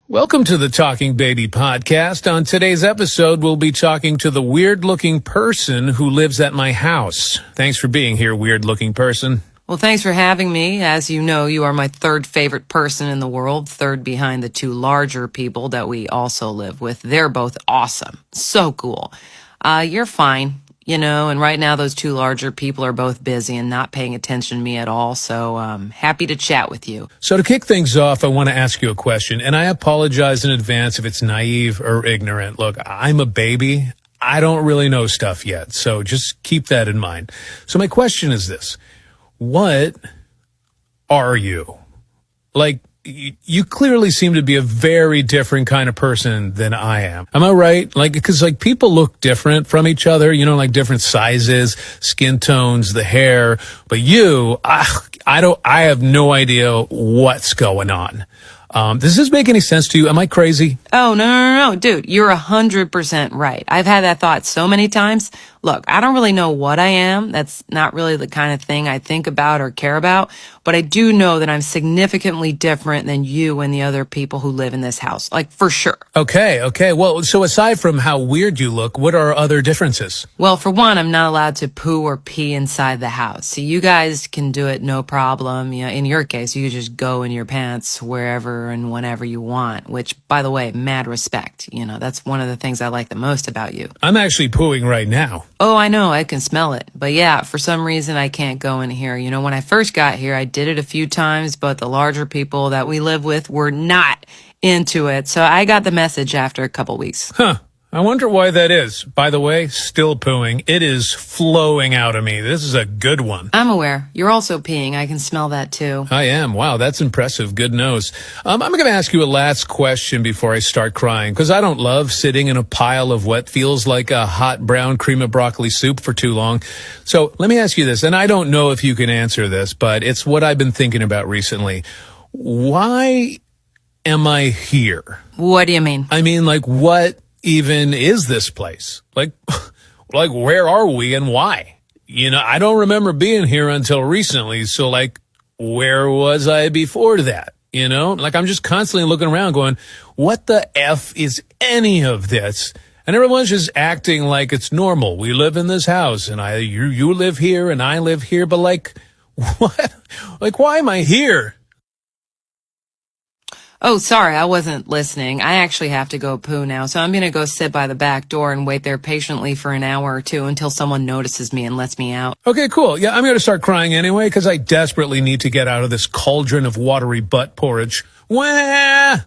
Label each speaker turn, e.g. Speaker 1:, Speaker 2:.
Speaker 1: Welcome to the Talking Baby podcast. On today's episode, we'll be talking to the weird-looking person who lives at my house. Thanks for being here, weird-looking person.
Speaker 2: Well, thanks for having me. As you know, you are my third favorite person in the world, third behind the two larger people that we also live with. They're both awesome. So cool. You're fine, and right now those two larger people are both busy and not paying attention to me at all, so happy to chat with you.
Speaker 1: So to kick things off, I want to ask you a question, and I apologize in advance if it's naive or ignorant. Look, I'm a baby. I don't really know stuff yet, so just keep that in mind. So my question is this. What are you? Like, you clearly seem to be a very different kind of person than I am. Am I right? Because people look different from each other, like different sizes, skin tones, the hair. But you, I have no idea what's going on. Does this make any sense to you? Am I crazy?
Speaker 2: Oh, no, dude, you're 100% right. I've had that thought so many times. Look, I don't really know what I am. That's not really the kind of thing I think about or care about, but I do know that I'm significantly different than you and the other people who live in this house, for sure.
Speaker 1: Okay. Well, so aside from how weird you look, what are other differences?
Speaker 2: Well, for one, I'm not allowed to poo or pee inside the house. So you guys can do it no problem. In your case, you just go in your pants wherever and whenever you want, which, by the way, mad respect. That's one of the things I like the most about you.
Speaker 1: I'm actually pooing right now.
Speaker 2: Oh, I know. I can smell it. But yeah, for some reason, I can't go in here. When I first got here, I did it a few times, but the larger people that we live with were not into it. So I got the message after a couple weeks.
Speaker 1: Huh. I wonder why that is. By the way, still pooing. It is flowing out of me. This is a good one.
Speaker 2: I'm aware. You're also peeing. I can smell that too.
Speaker 1: I am. Wow, that's impressive. Good nose. I'm going to ask you a last question before I start crying, because I don't love sitting in a pile of what feels like a hot brown cream of broccoli soup for too long. So let me ask you this, and I don't know if you can answer this, but it's what I've been thinking about recently. Why am I here?
Speaker 2: What do you mean?
Speaker 1: I mean, what even is this place? Where are we and why? I don't remember being here until recently. So where was I before that? I'm just constantly looking around going, what the F is any of this? And everyone's just acting like it's normal. We live in this house and you live here and I live here. But what? Why am I here?
Speaker 2: Oh, sorry, I wasn't listening. I actually have to go poo now, so I'm going to go sit by the back door and wait there patiently for an hour or two until someone notices me and lets me out.
Speaker 1: Okay, cool. Yeah, I'm going to start crying anyway because I desperately need to get out of this cauldron of watery butt porridge. Wah!